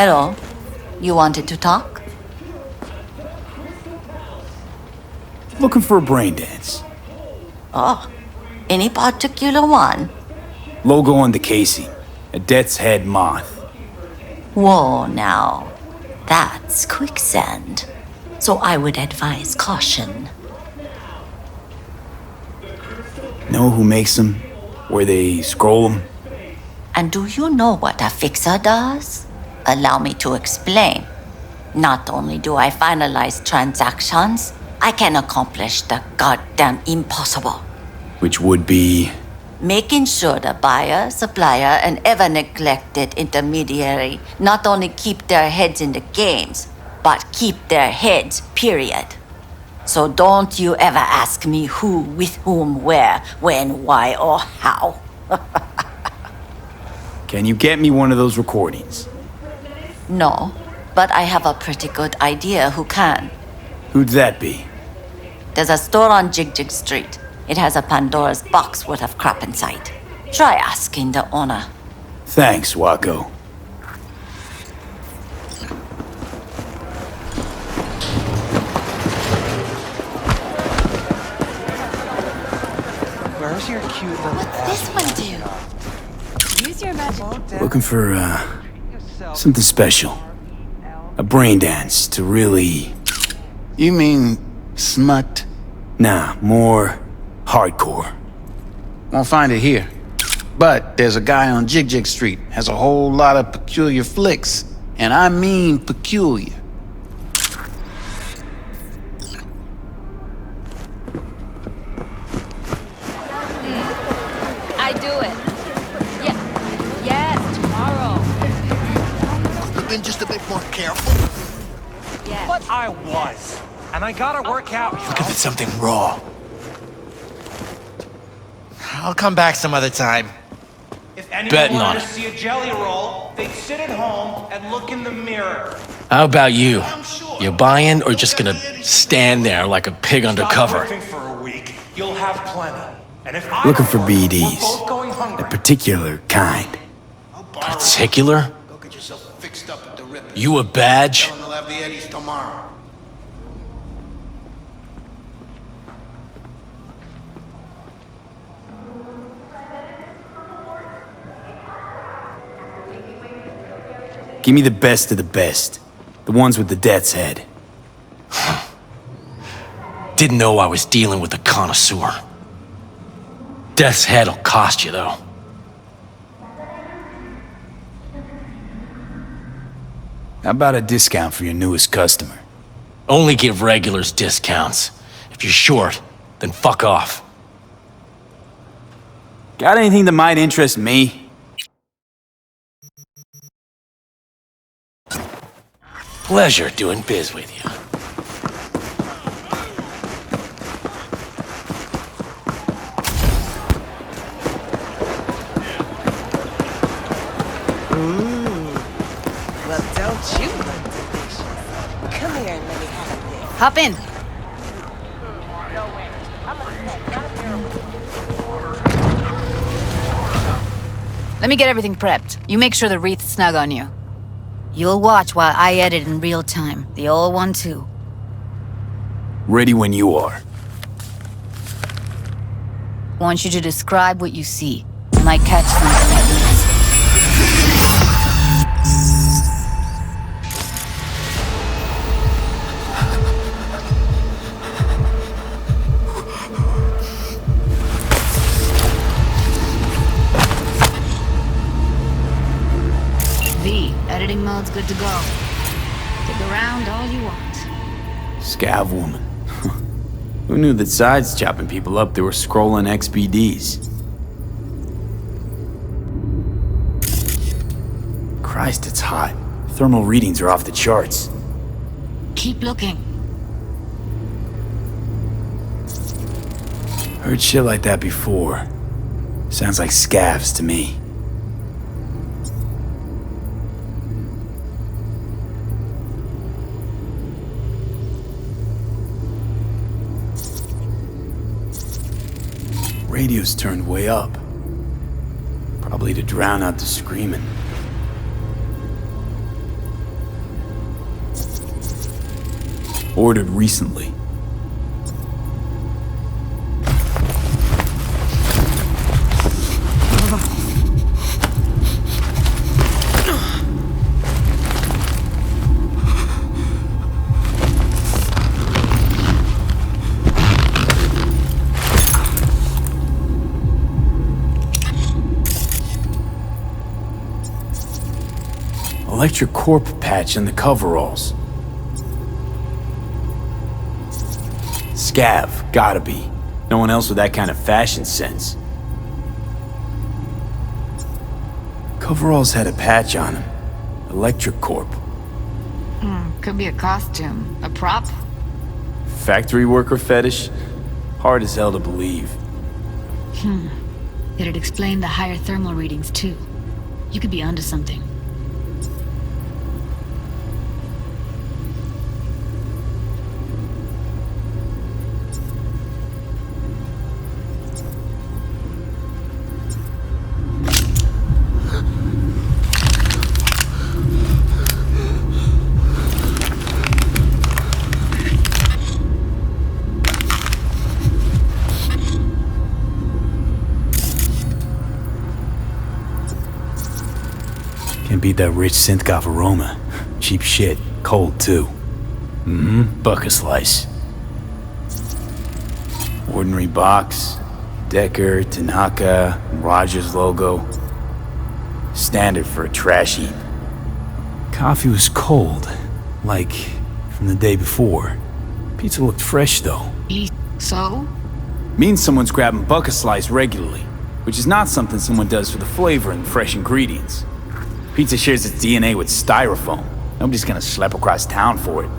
Hello. You wanted to talk? Looking for a brain dance. Oh, any particular one? Logo on the casing. A death's head moth. Whoa, now. That's quicksand. So I would advise caution. Know who makes them? Where they scroll them? And do you know what a fixer does? Allow me to explain. Not only do I finalize transactions, I can accomplish the goddamn impossible. Which would be... Making sure the buyer, supplier, and ever-neglected intermediary not only keep their heads in the games, but keep their heads, period. So don't you ever ask me who, with whom, where, when, why, or how. Can you get me one of those recordings? No, but I have a pretty good idea who can. Who'd that be? There's a store on Jig Street. It has a Pandora's box worth of crap inside. Try asking the owner. Thanks, Wacko. Where's your cute little What's this one do? Use your magic. Looking for, something special. A brain dance to really... You mean smut? Nah, more hardcore. Won't find it here. But there's a guy on Jig Street, has a whole lot of peculiar flicks. And I mean peculiar. I do it. Yeah. Yes, tomorrow. Could've been just a bit more careful. Yes. But I was. And I gotta work out. Looking for something raw. I'll come back some other time. If anyone Betting on wanted to it. see a jelly roll, they'd sit at home and look in the mirror. How about you? You buying or just gonna stand there like a pig Stop undercover? working for a week. You'll have plenty. And if I Looking for work, BDs. we're both going A hungry. particular kind. Particular? Go get yourself fixed up at the rip. You a badge? They'll have the Eddies tomorrow. Give me the best of the best. The ones with the death's head. Didn't know I was dealing with a connoisseur. Death's head'll cost you, though. How about a discount for your newest customer? Only give regulars discounts. If you're short, then fuck off. Got anything that might interest me? Pleasure doing biz with you. Well, don't you look delicious? Come here and let me have a bit. Hop in. Let me get everything prepped. You make sure the wreath's snug on you. You'll watch while I edit in real time. The old one, too. Ready when you are. Want you to describe what you see. You might catch something at least. Editing mode's good to go. Dig around all you want. Scav woman. Who knew that sides chopping people up, they were scrolling XBDs? Christ, it's hot. Thermal readings are off the charts. Keep looking. Heard shit like that before. Sounds like scavs to me. Radio's turned way up. Probably to drown out the screaming. Ordered recently. Electric corp patch in the coveralls. Scav, gotta be. No one else with that kind of fashion sense. Coveralls had a patch on them. Electric corp. Could be a costume. A prop? Factory worker fetish? Hard as hell to believe. It'd explain the higher thermal readings, too. You could be onto something. Can't beat that rich synth-goth aroma. Cheap shit. Cold, too. Buck a slice. Ordinary box. Decker, Tanaka, Rogers logo. Standard for a trash heap. Coffee was cold. Like, from the day before. Pizza looked fresh, though. So? Means someone's grabbing buck a slice regularly. Which is not something someone does for the flavor and fresh ingredients. Pizza shares its DNA with styrofoam. Nobody's gonna schlep across town for it.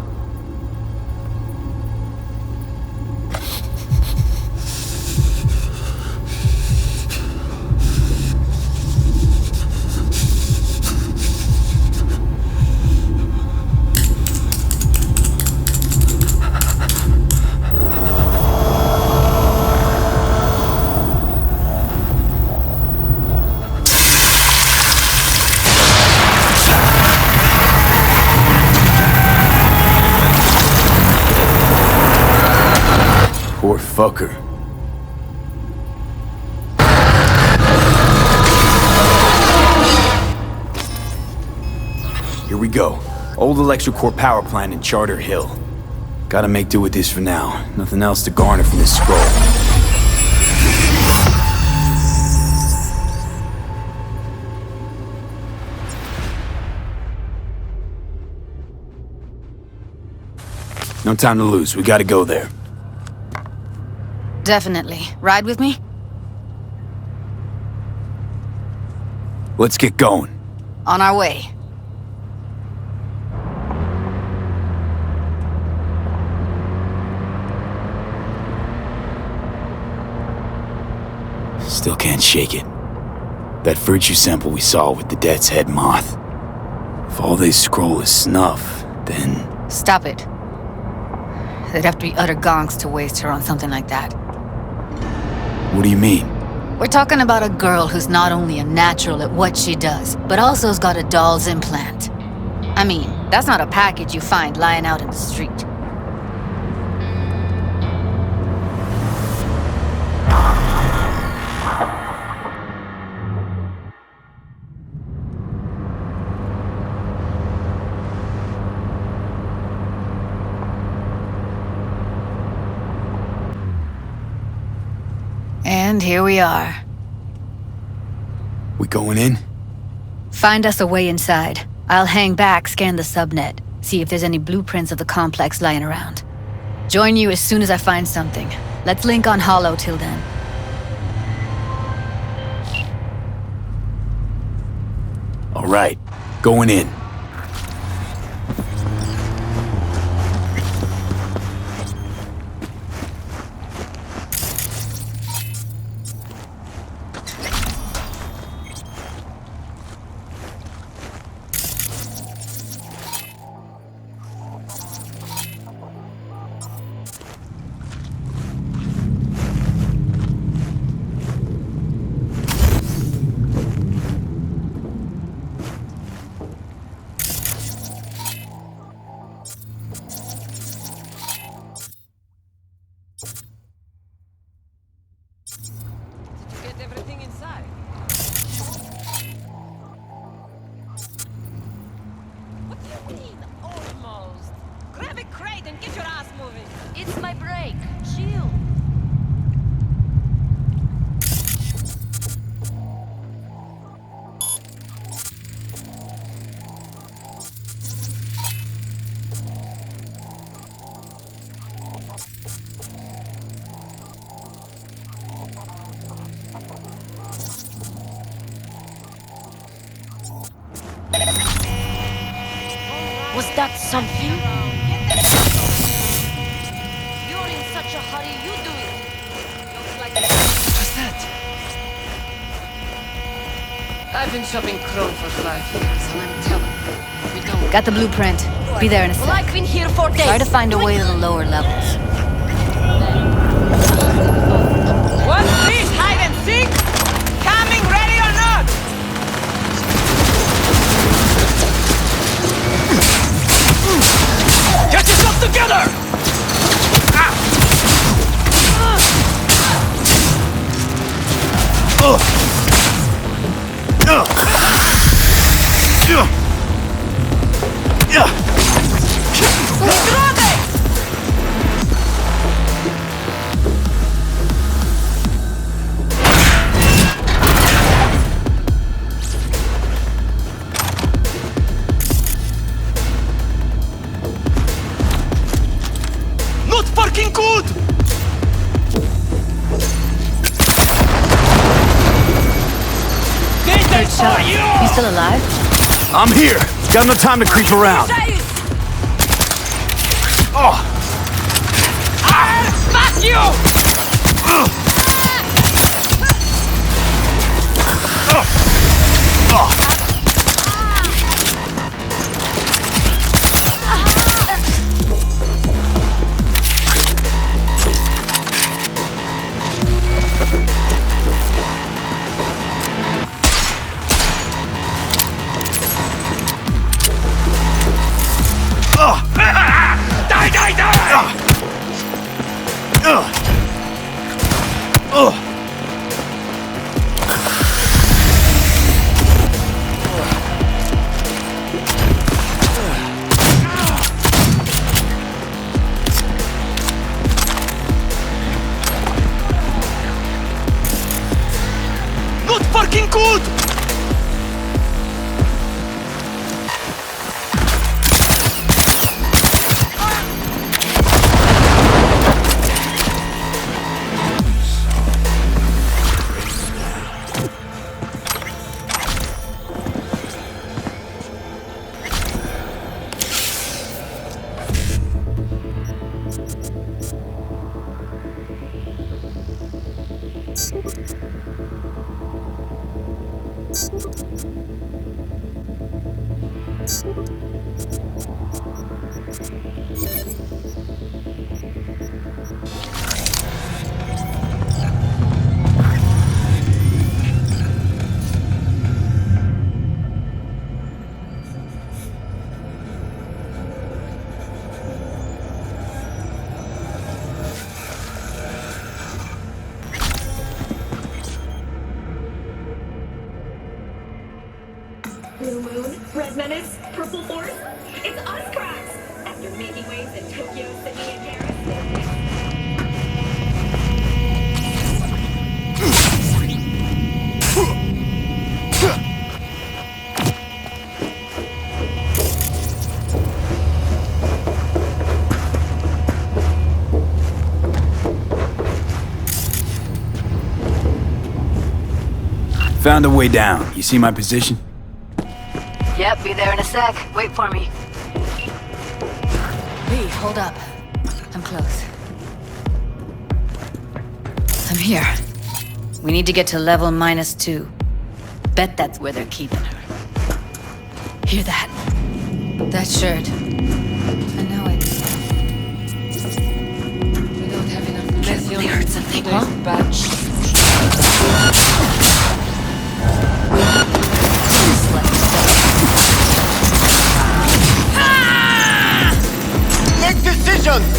Poor fucker. Here we go. Old ElectroCore power plant in Charter Hill. Gotta make do with this for now. Nothing else to garner from this scroll. No time to lose. We gotta go there. Definitely. Ride with me? Let's get going. On our way. Still can't shake it. That virtue sample we saw with the Death's Head moth. If all they scroll is snuff, then... Stop it. They'd have to be utter gonks to waste her on something like that. What do you mean? We're talking about a girl who's not only a natural at what she does, but also has got a doll's implant. I mean, that's not a package you find lying out in the street. And here we are. We going in? Find us a way inside. I'll hang back, scan the subnet, see if there's any blueprints of the complex lying around. Join you as soon as I find something. Let's link on Hollow till then. All right, going in. Get everything inside. What do you mean, almost? Grab a crate and get your ass moving. It's my break. Chill. Was that something? You're in such a hurry, you do it. Looks like What's that? I've been shopping Chrome for 5 years, and I'm telling you, we don't. Got the blueprint. Be there in a Well, sec. I've been here for days. Try to find a way to the lower levels. What's this, hide and seek? Coming, ready or not? Get yourself together! Not fucking good! Good shot. You still alive? I'm here. Got no time to creep around. Oh, Fuck you! Die, die, die! Not fucking good! Blue moon, red menace, purple force. It's us cracks! After making waves in Tokyo, Sydney, and Paris. found a way down. You see my position? Yep, be there in a sec. Wait for me. Lee, hold up. I'm close. I'm here. We need to get to level -2. Bet that's where they're keeping her. Hear that? That shirt. I know it. We don't have enough lithium. They heard something, huh? Batch. Make decisions!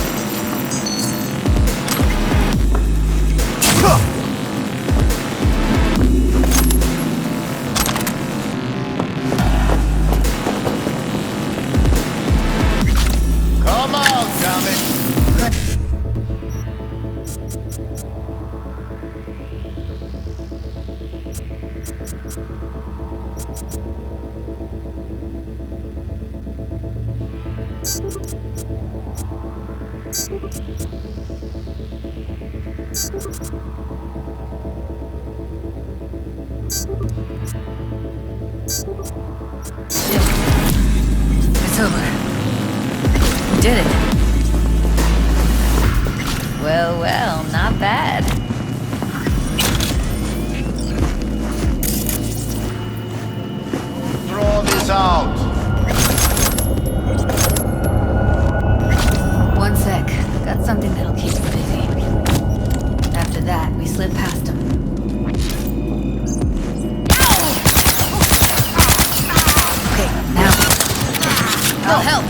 It's over. We did it. Well, well, not bad. Throw this out. One sec. Got something that'll keep you busy. After that, we slip past him. Okay, now. I'll help.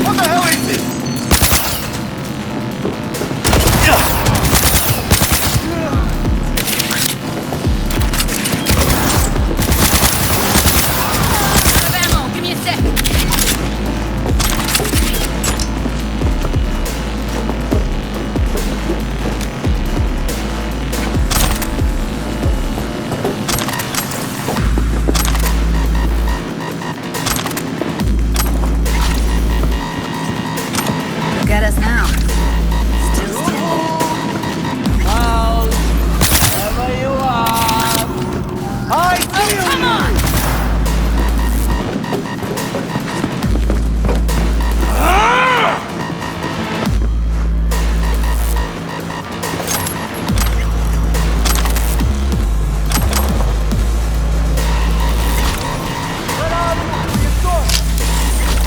What the hell is this? Out of ammo. Give me a sec. Look at us now. Still standing. Wherever you are. Come on!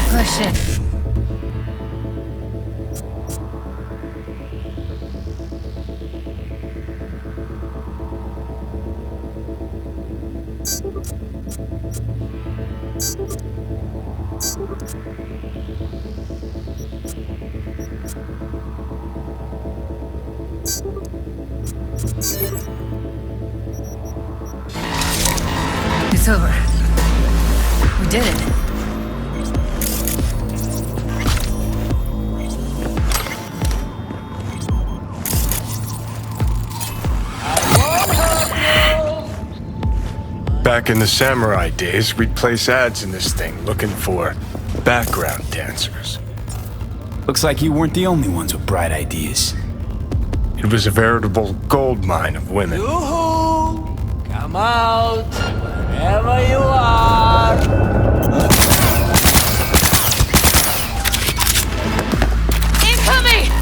Push it. It's over. We did it. Back in the samurai days, we'd place ads in this thing looking for background dancers. Looks like you weren't the only ones with bright ideas. It was a veritable gold mine of women. Yoo-hoo! Come out, wherever you are. Incoming!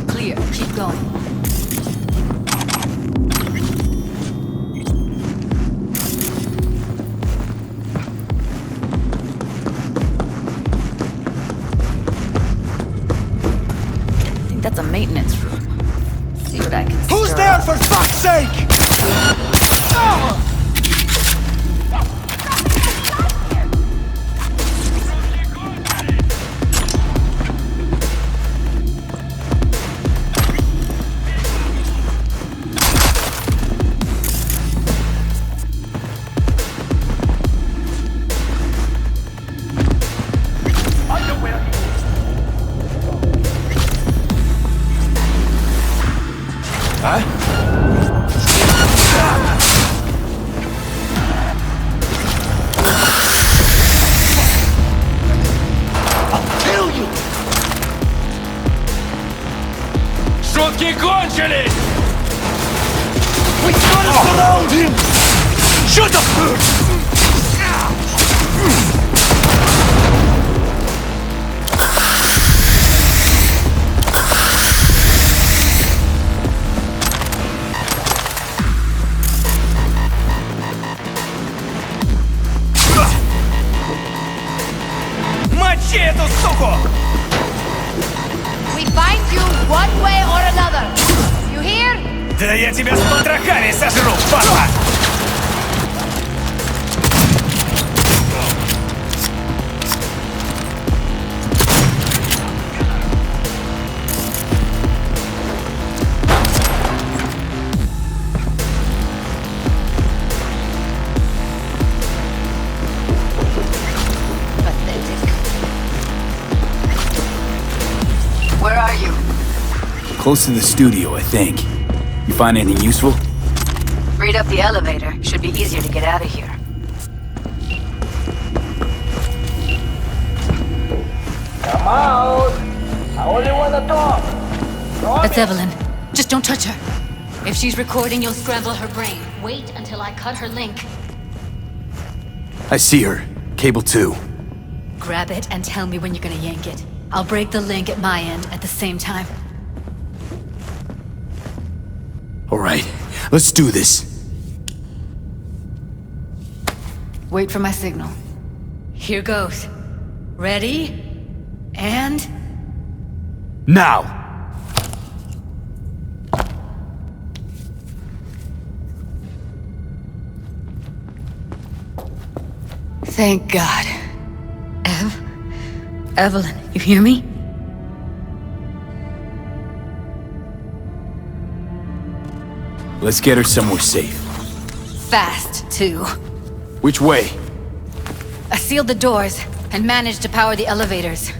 Clear. Keep going. I think that's a maintenance room. See what I can Who's stir there, up. for fuck's sake? Шутки кончились! We gotta surround him! Shut up! Мочи эту суку! We find you one way or another. You hear? Да я тебя с потрохами сожру, падла! Close to the studio, I think. You find anything useful? Read up the elevator. Should be easier to get out of here. Come out! I only want to talk. That's Evelyn. Just don't touch her. If she's recording, you'll scramble her brain. Wait until I cut her link. I see her. Cable 2. Grab it and tell me when you're gonna yank it. I'll break the link at my end at the same time. Alright, let's do this. Wait for my signal. Here goes. Ready? And... Now! Thank God. Evelyn, you hear me? Let's get her somewhere safe. Fast, too. Which way? I sealed the doors and managed to power the elevators.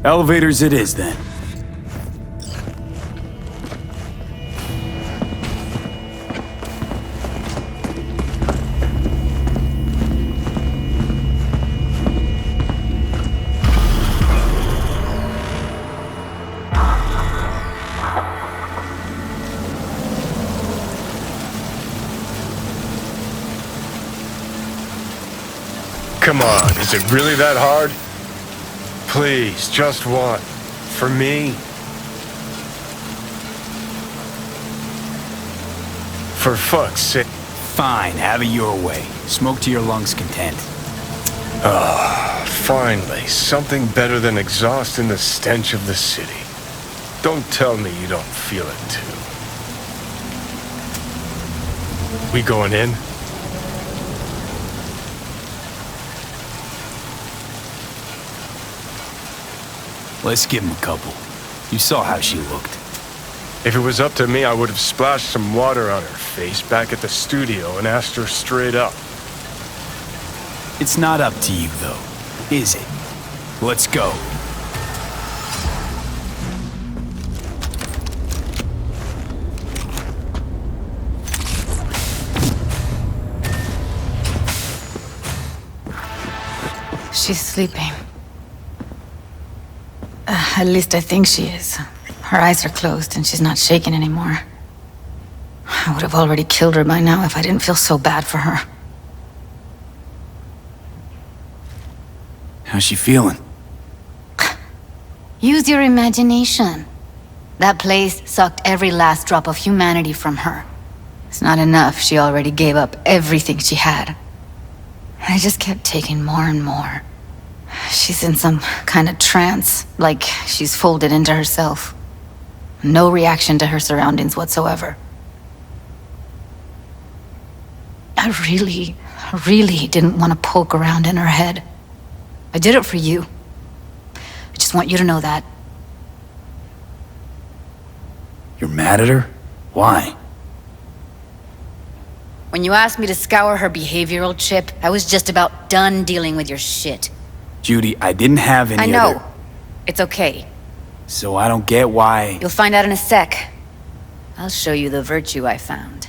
Elevators it is, then. Come on, is it really that hard? Please, just one. For me. For fuck's sake. Fine, have it your way. Smoke to your lungs' content. Finally, something better than exhaust in the stench of the city. Don't tell me you don't feel it too. We going in? Let's give him a couple. You saw how she looked. If it was up to me, I would have splashed some water on her face back at the studio and asked her straight up. It's not up to you, though, is it? Let's go. She's sleeping. At least I think she is. Her eyes are closed and she's not shaking anymore. I would have already killed her by now if I didn't feel so bad for her. How's she feeling? Use your imagination. That place sucked every last drop of humanity from her. It's not enough, she already gave up everything she had. I just kept taking more and more. She's in some kind of trance, like she's folded into herself. No reaction to her surroundings whatsoever. I really didn't want to poke around in her head. I did it for you. I just want you to know that. You're mad at her? Why? When you asked me to scour her behavioral chip, I was just about done dealing with your shit. Judy, I didn't have any I know. other... It's okay. So I don't get why... You'll find out in a sec. I'll show you the virtue I found.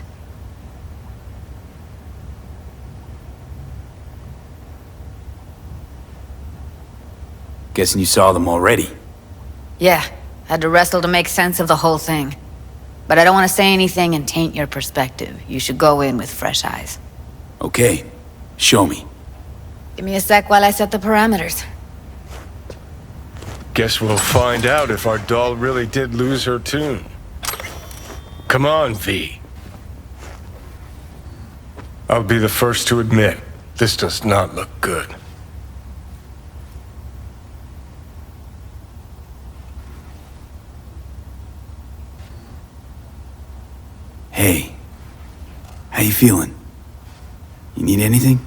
Guessing you saw them already. Yeah, had to wrestle to make sense of the whole thing. But I don't want to say anything and taint your perspective. You should go in with fresh eyes. Okay, show me. Give me a sec while I set the parameters. Guess we'll find out if our doll really did lose her tune. Come on, V. I'll be the first to admit, this does not look good. Hey, how you feeling? You need anything?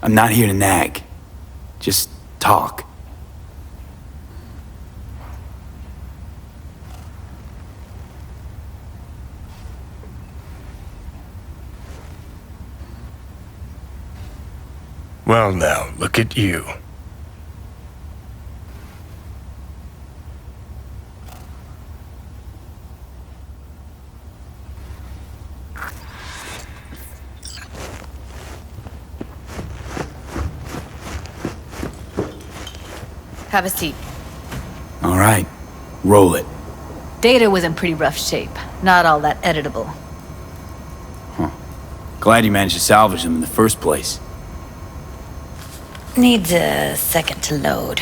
I'm not here to nag. Just talk. Well now, look at you. Have a seat. All right, roll it. Data was in pretty rough shape. Not all that editable. Glad you managed to salvage them in the first place. Needs a second to load.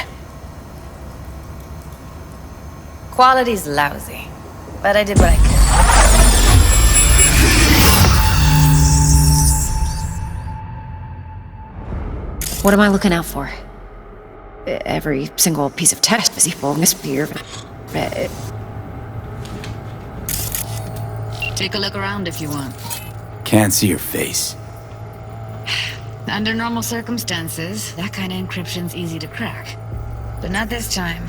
Quality's lousy, but I did what I could. What am I looking out for? Every single piece of text is equal misbeer. Take a look around if you want. Can't see your face. Under normal circumstances, that kind of encryption's easy to crack. But not this time.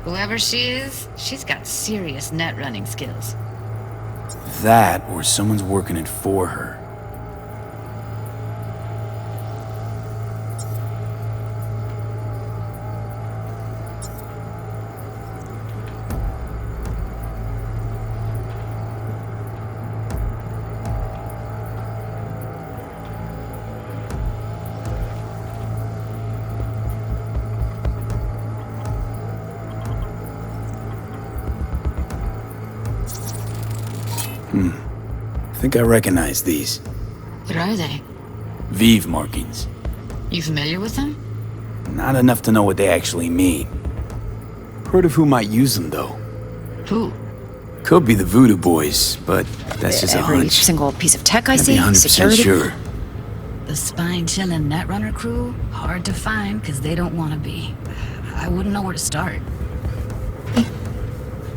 Whoever she is, she's got serious net running skills. That, or someone's working it for her. I think I recognize these. What are they? Vive markings. You familiar with them? Not enough to know what they actually mean. Heard of who might use them, though. Who? Could be the Voodoo Boys, but that's just a Every hunch. single piece of tech I Can't see? be 100% Security? sure. The spine-chilling Netrunner crew? Hard to find, because they don't want to be. I wouldn't know where to start.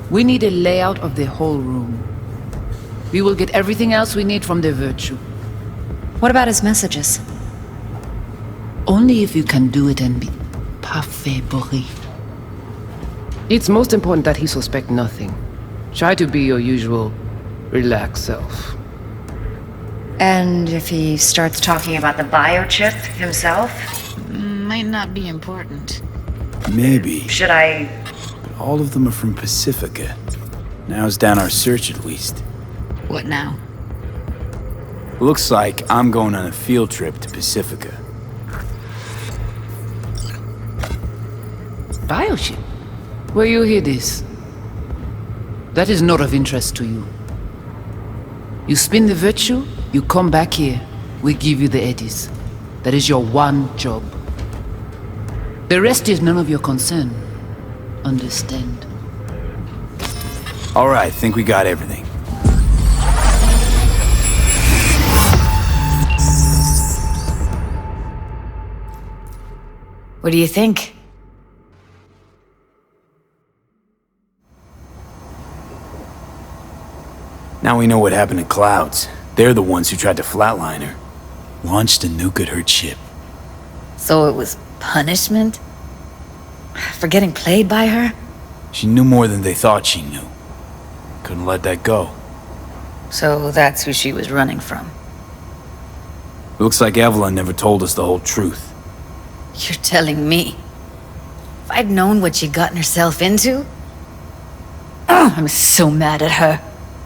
We need a layout of the whole room. We will get everything else we need from the Virtue. What about his messages? Only if you can do it and be parfait brief. It's most important that he suspect nothing. Try to be your usual, relaxed self. And if he starts talking about the biochip himself? Might not be important. Maybe. Should I... But all of them are from Pacifica. Now's down our search at least. What now? Looks like I'm going on a field trip to Pacifica. Biochip? Where you hear this? That is not of interest to you. You spin the Virtue, you come back here, we give you the eddies. That is your one job. The rest is none of your concern. Understand? All right, think we got everything. What do you think? Now we know what happened to Clouds. They're the ones who tried to flatline her. Launched a nuke at her ship. So it was punishment? For getting played by her? She knew more than they thought she knew. Couldn't let that go. So that's who she was running from. Looks like Evelyn never told us the whole truth. You're telling me? If I'd known what she'd gotten herself into? Oh, I'm so mad at her.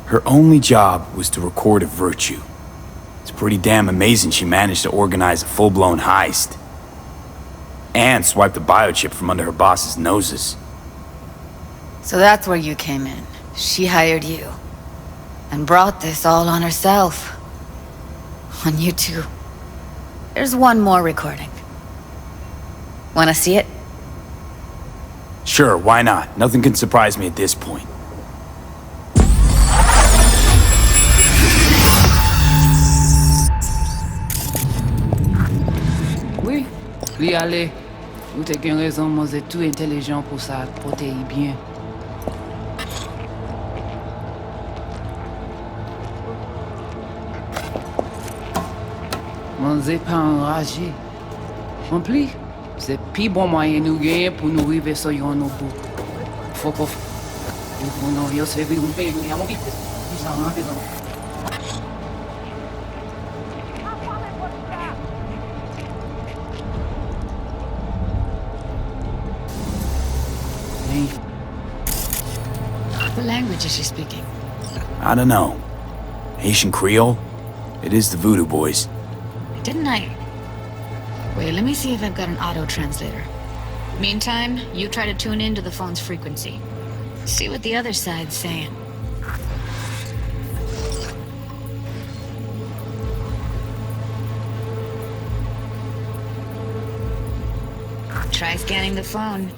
Her only job was to record a Virtue. It's pretty damn amazing she managed to organize a full-blown heist. And swipe the biochip from under her boss's noses. So that's where you came in. She hired you. And brought this all on herself. On you two. There's one more recording. Wanna see it? Sure, why not? Nothing can surprise me at this point. Oui, lui aller. Ou t'es qu'une raison, moi c'est tout intelligent pour ça, protéger bien. Moi c'est pas enragé. En plus, c'est plus bon moyen nous gagner pour nous arriver sur nos bouts. Faut qu'on... On en se fait un peu, mais à mon vite. Ils en ont raison. What language is she speaking? I don't know. Haitian Creole? It is the Voodoo Boys. Didn't I? Wait, let me see if I've got an auto translator. Meantime, you try to tune into the phone's frequency. See what the other side's saying. Try scanning the phone.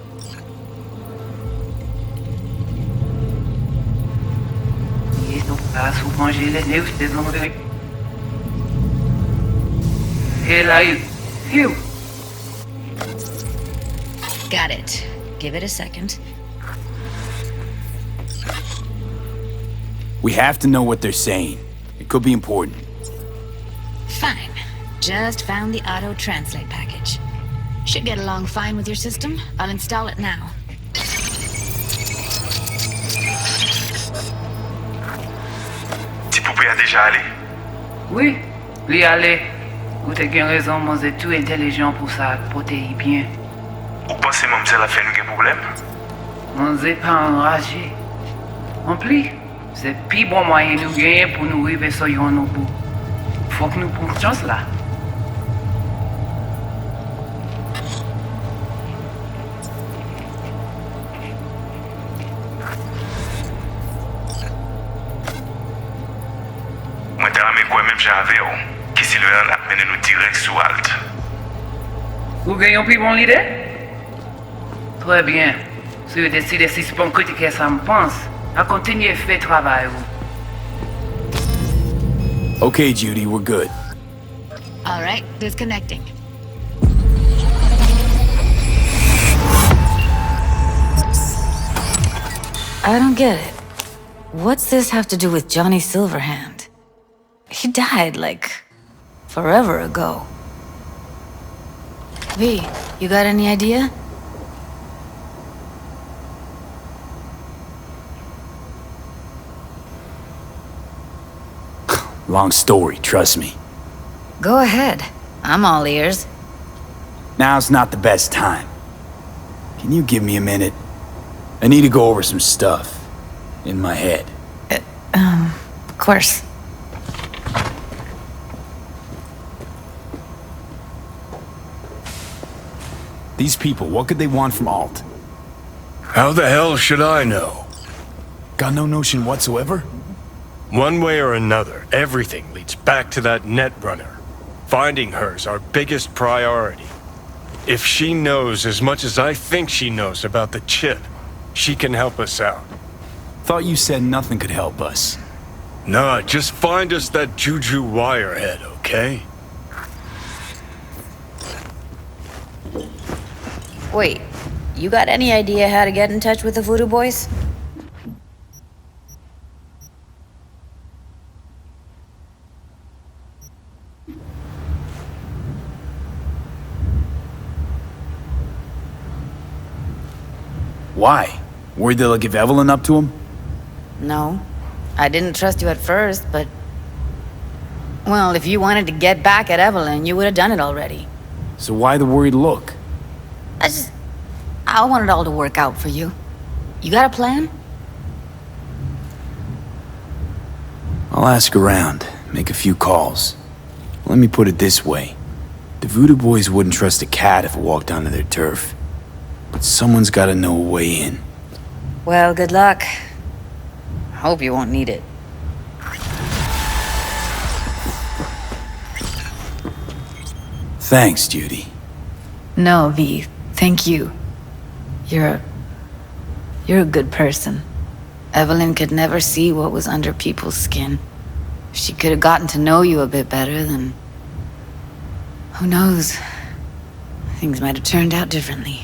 Got it. Give it a second. We have to know what they're saying. It could be important. Fine. Just found the auto-translate package. Should get along fine with your system. I'll install it now. Tu poupée a déjà allé? Oui, lui aller. Ou t'as bien raison, moi c'est tout intelligent pour ça, protéger bien. Ou pensez mademoiselle a fait un problème? On n'est pas enragé. En plus, c'est le plus bon moyen de nous gagner pour nous arriver sur nos bout. Faut que nous prenions chance là. Moi, t'as ramé quoi même j'avais, qui si le a mené nous direct sous Alt. Vous gagnez plus bon l'idée? Très bien. Si vous décidez si c'est bon critiquer ça me pense, à continuer à faire travail. Okay, Judy, we're good. All right, disconnecting. I don't get it. What's this have to do with Johnny Silverhand? He died, like, forever ago. V, you got any idea? Long story, trust me. Go ahead. I'm all ears. Now's not the best time. Can you give me a minute? I need to go over some stuff in my head. Of course. These people, what could they want from Alt? How the hell should I know? Got no notion whatsoever? One way or another, everything leads back to that Netrunner. Finding her's our biggest priority. If she knows as much as I think she knows about the chip, she can help us out. Thought you said nothing could help us. Nah, just find us that Juju Wirehead, okay? Wait, you got any idea how to get in touch with the Voodoo Boys? Why? Worried they'll give Evelyn up to him? No. I didn't trust you at first, but... Well, if you wanted to get back at Evelyn, you would have done it already. So why the worried look? I want it all to work out for you. You got a plan? I'll ask around, make a few calls. Let me put it this way. The Voodoo Boys wouldn't trust a cat if it walked onto their turf. But someone's gotta know a way in. Well, good luck. Hope you won't need it. Thanks, Judy. No, V. Thank you. You're a good person. Evelyn could never see what was under people's skin. If she could have gotten to know you a bit better, then... Who knows? Things might have turned out differently.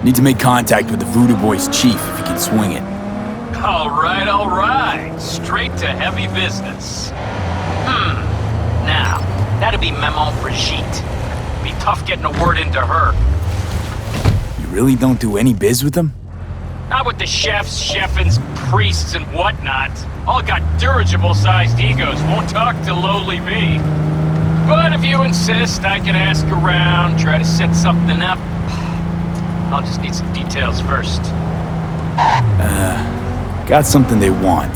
Need to make contact with the Voodoo Boys chief if you can swing it. All right. Straight to heavy business. Now, that'd be Maman Brigitte. Be tough getting a word into her. You really don't do any biz with them? Not with the chefs, chefins, priests, and whatnot. All got dirigible-sized egos, won't talk to lowly me. But if you insist, I can ask around, try to set something up. I'll just need some details first. Got something they want.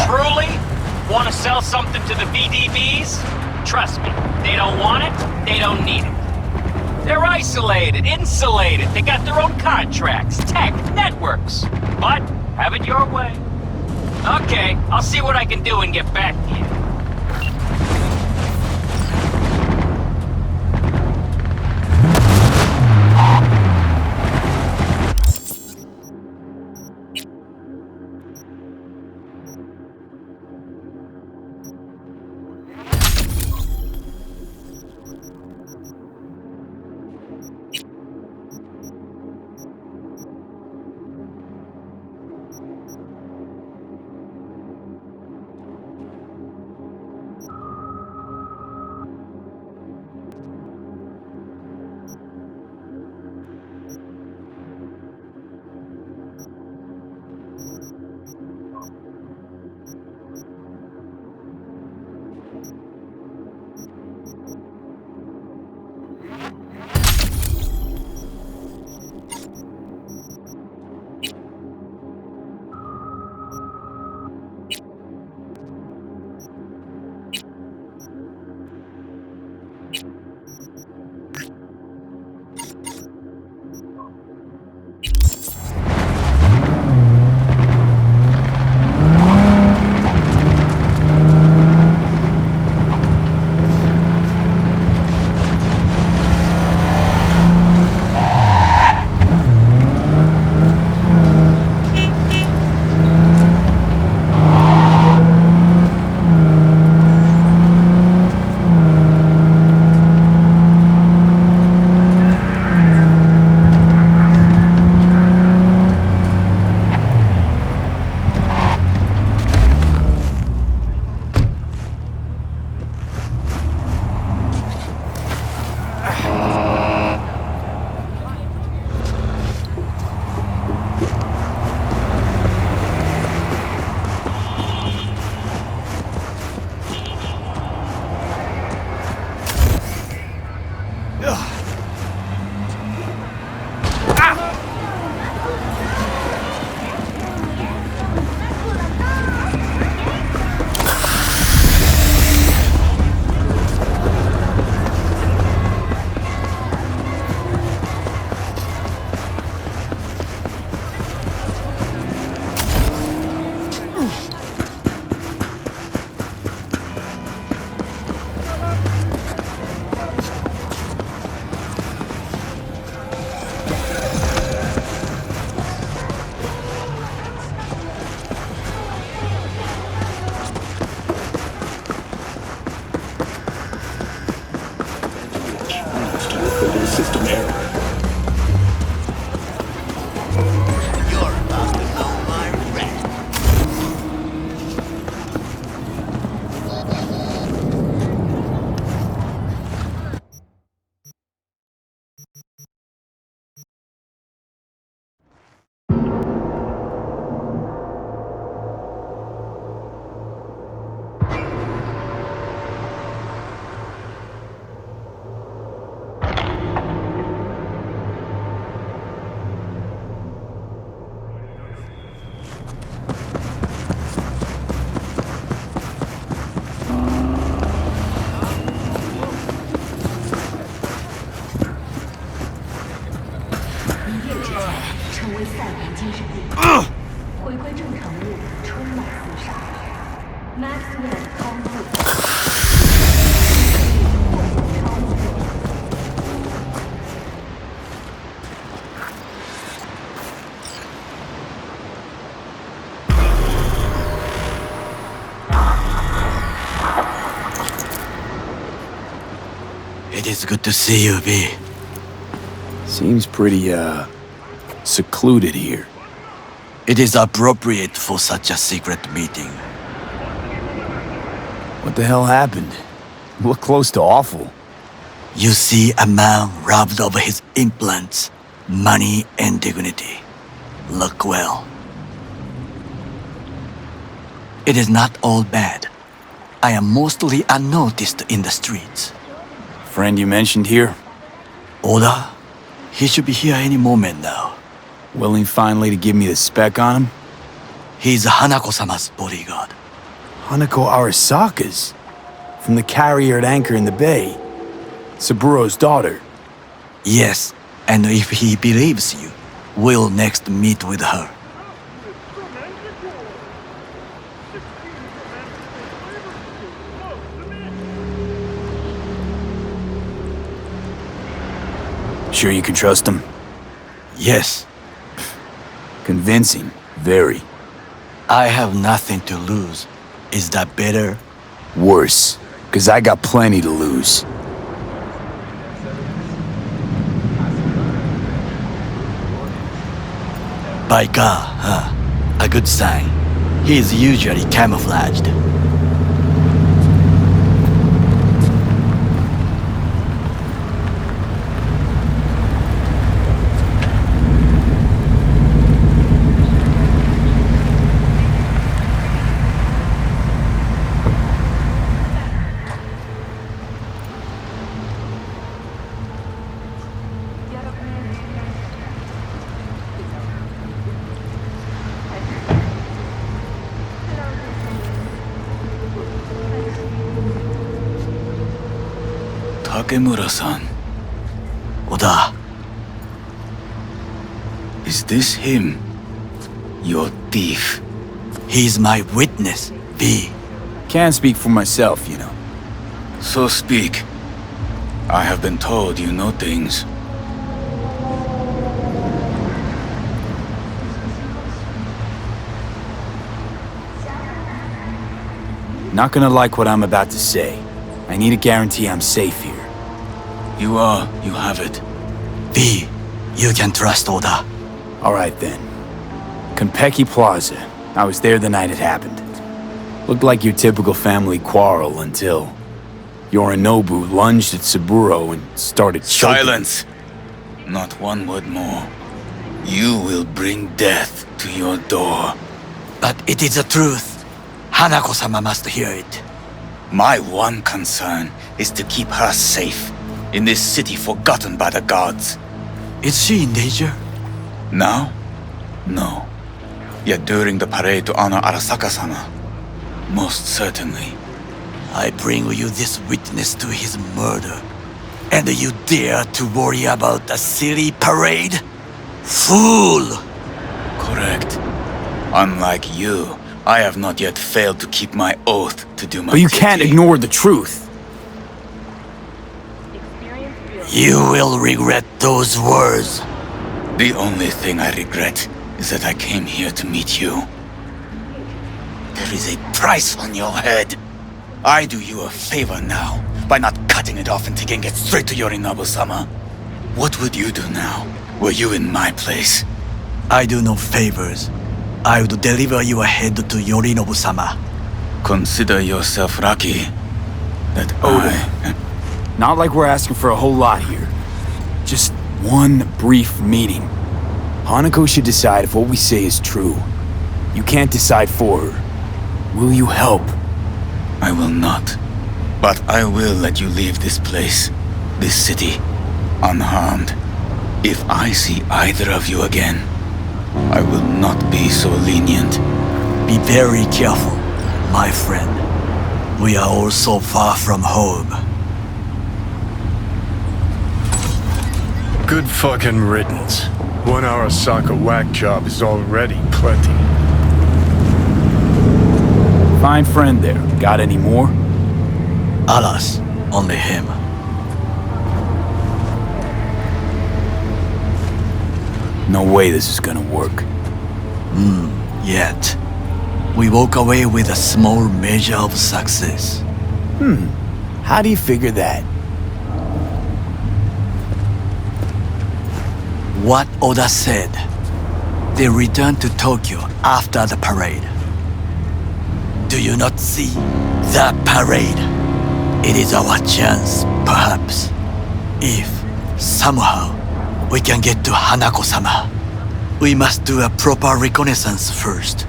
Truly? Want to sell something to the VDBs? Trust me, they don't want it, they don't need it. They're isolated, insulated, they got their own contracts, tech, networks. But, have it your way. Okay, I'll see what I can do and get back to you. It is good to see you, B. Seems pretty, secluded here. It is appropriate for such a secret meeting. What the hell happened? You look close to awful. You see a man robbed of his implants, money and dignity. Look well. It is not all bad. I am mostly unnoticed in the streets. Friend you mentioned here? Oda? He should be here any moment now. Willing finally to give me the spec on him? He's Hanako-sama's bodyguard. Hanako Arasaka's? From the carrier at anchor in the bay? Saburo's daughter? Yes, and if he believes you, we'll next meet with her. Sure you can trust him? Yes. Convincing, very. I have nothing to lose. Is that better? Worse, 'cause I got plenty to lose. By car, huh? A good sign. He is usually camouflaged. Takemura-san. Oda. Is this him? Your thief. He's my witness, V. Can't speak for myself, you know. So speak. I have been told you know things. Not gonna like what I'm about to say. I need a guarantee I'm safe here. You have it. V, you can trust Oda. Alright then. Konpeki Plaza. I was there the night it happened. Looked like your typical family quarrel until Yorinobu lunged at Saburo and started choking. Silence! Not one word more. You will bring death to your door. But it is the truth. Hanako-sama must hear it. My one concern is to keep her safe in this city forgotten by the gods. Is she in danger? Now? No. Yet during the parade to honor Arasaka-sama, most certainly. I bring you this witness to his murder, and you dare to worry about a silly parade? Fool! Correct. Unlike you, I have not yet failed to keep my oath to do my But you can't ignore the truth. You will regret those words. The only thing I regret is that I came here to meet you. There is a price on your head. I do you a favor now by not cutting it off and taking it straight to Yorinobu-sama. What would you do now, were you in my place? I do no favors. I would deliver your head to Yorinobu-sama. Consider yourself lucky that Not like we're asking for a whole lot here. Just one brief meeting. Hanako should decide if what we say is true. You can't decide for her. Will you help? I will not. But I will let you leave this place, this city, unharmed. If I see either of you again, I will not be so lenient. Be very careful, my friend. We are all so far from home. Good fucking riddance. One Arasaka whack job is already plenty. Fine friend there. Got any more? Alas, only him. No way this is gonna work. Yet. We walk away with a small measure of success. How do you figure that? What Oda said. They returned to Tokyo after the parade. Do you not see? The parade. It is our chance, perhaps. If, somehow, we can get to Hanako-sama, we must do a proper reconnaissance first.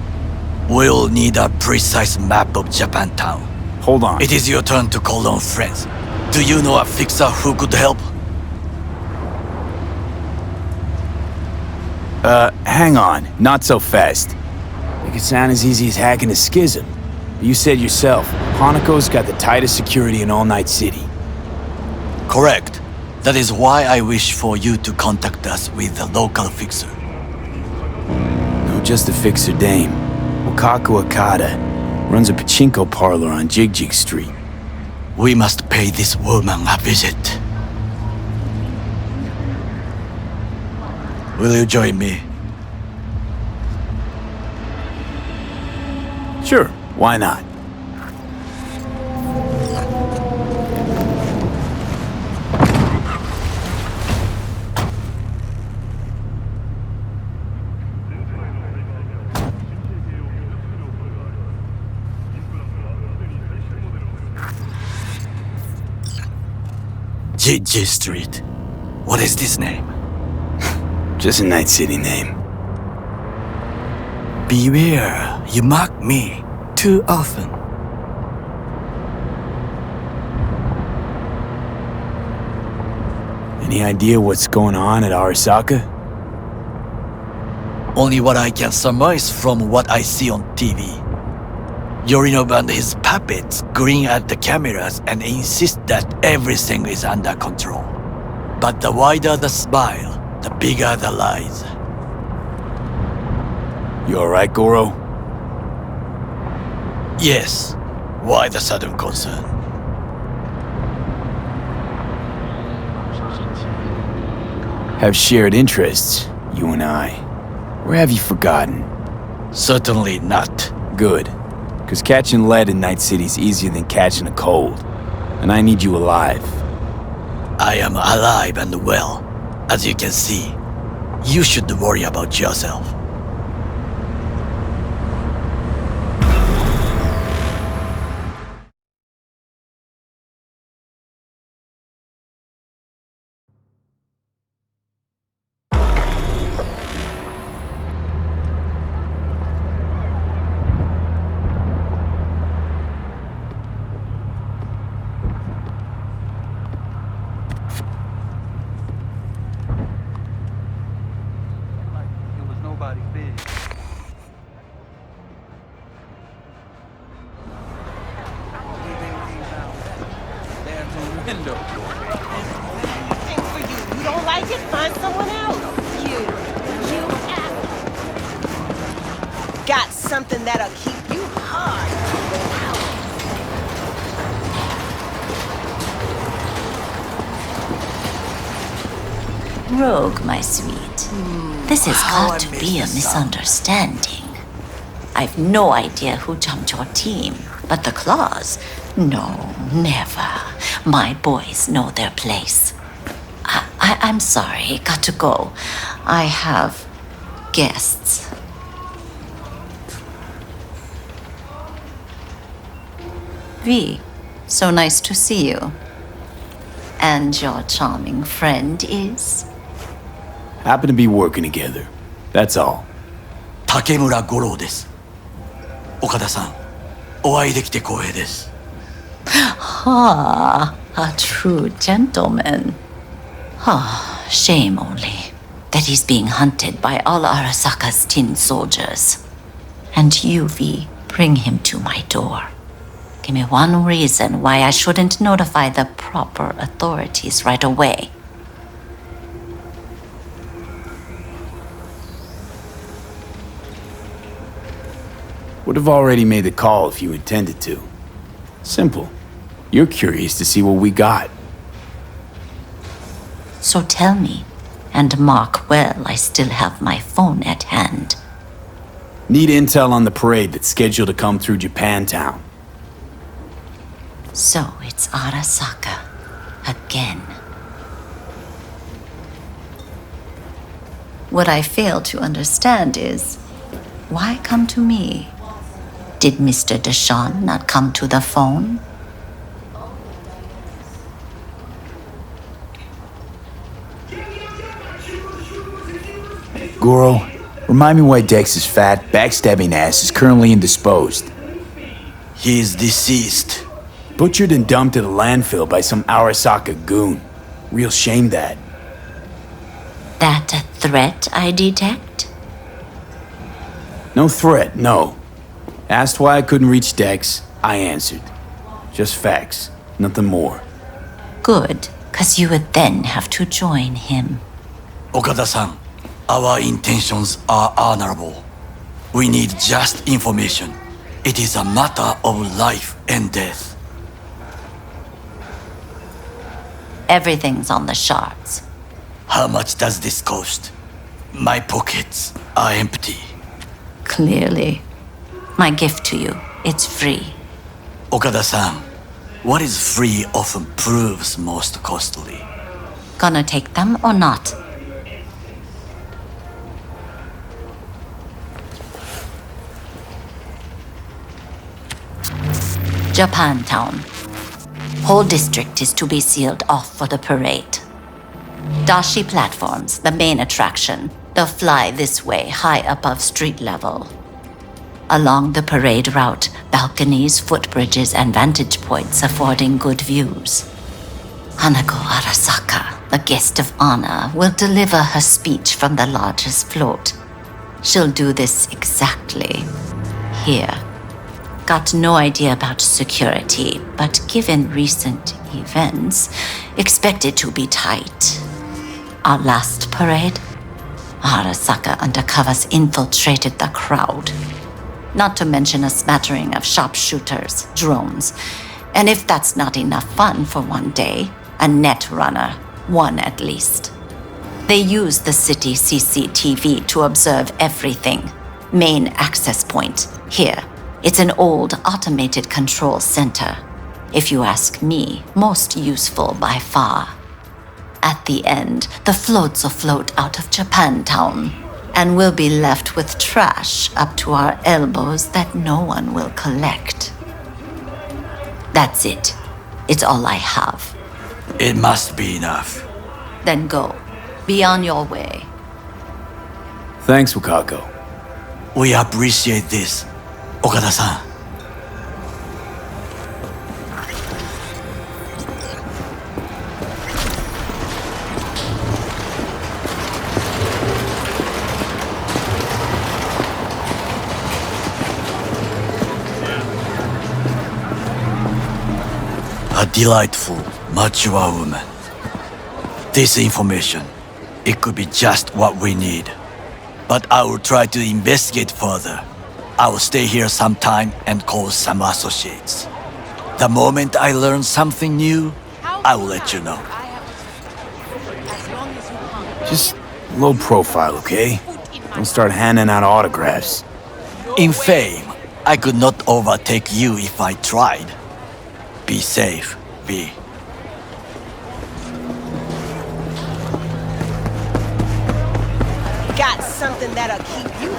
We'll need a precise map of Japantown. Hold on. It is your turn to call on friends. Do you know a fixer who could help? Hang on. Not so fast. It could sound as easy as hacking a schism. You said yourself, Hanako's got the tightest security in all Night City. Correct. That is why I wish for you to contact us with the local fixer. No, just a fixer dame. Wakaku Akata runs a pachinko parlor on Jig Street. We must pay this woman a visit. Will you join me? Sure, why not? Jig Street. What is this name? Just a Night City name. Beware, you mock me too often. Any idea what's going on at Arasaka? Only what I can surmise from what I see on TV. Yorinobu and his puppets grin at the cameras and insist that everything is under control. But the wider the smile, the bigger the lies. You alright, Goro? Yes. Why the sudden concern? Have shared interests, you and I. Or have you forgotten? Certainly not. Good. Because catching lead in Night City's easier than catching a cold. And I need you alive. I am alive and well. As you can see, you should worry about yourself. You don't like it? Find someone else. You got something that'll keep you hard. Rogue, my sweet. This has got to be a misunderstanding. I've no idea who jumped your team, but the claws? No, never. My boys know their place. I'm sorry, got to go. I have guests. V, so nice to see you. And your charming friend is? Happen to be working together. That's all. Takemura Goro です。岡田さん、お会いできて光栄です。Ah, a true gentleman. Ah, shame only that he's being hunted by all Arasaka's tin soldiers. And you, V, bring him to my door. Give me one reason why I shouldn't notify the proper authorities right away. Would have already made the call if you intended to. Simple. You're curious to see what we got. So tell me, and mark well I still have my phone at hand. Need intel on the parade that's scheduled to come through Japantown. So it's Arasaka. Again. What I fail to understand is, why come to me? Did Mr. Deshawn not come to the phone? Goro, remind me why Dex's fat, backstabbing ass is currently indisposed. He is deceased. Butchered and dumped at a landfill by some Arasaka goon. Real shame that. That a threat I detect? No threat, no. Asked why I couldn't reach Dex, I answered. Just facts, nothing more. Good, 'cause you would then have to join him. Okada-san, our intentions are honorable. We need just information. It is a matter of life and death. Everything's on the shards. How much does this cost? My pockets are empty. Clearly. My gift to you, it's free. Okada-san, what is free often proves most costly. Gonna take them or not? Japantown. Whole district is to be sealed off for the parade. Dashi platforms, the main attraction. They'll fly this way, high above street level. Along the parade route, balconies, footbridges, and vantage points affording good views. Hanako Arasaka, the guest of honor, will deliver her speech from the largest float. She'll do this exactly here. Got no idea about security, but given recent events, expect it to be tight. Our last parade, Arasaka undercovers infiltrated the crowd. Not to mention a smattering of sharpshooters, drones, and if that's not enough fun for one day, a net runner, one at least. They use the city CCTV to observe everything. Main access point, here. It's an old automated control center. If you ask me, most useful by far. At the end, the floats will float out of Japantown, and we'll be left with trash up to our elbows that no one will collect. That's it. It's all I have. It must be enough. Then go. Be on your way. Thanks, Wakako. We appreciate this, Okada-san. A delightful, mature woman. This information, it could be just what we need. But I will try to investigate further. I will stay here some time and call some associates. The moment I learn something new, I will let you know. Just low profile, okay? Don't start handing out autographs. In fame, I could not overtake you if I tried. Be safe, V. Got something that'll keep you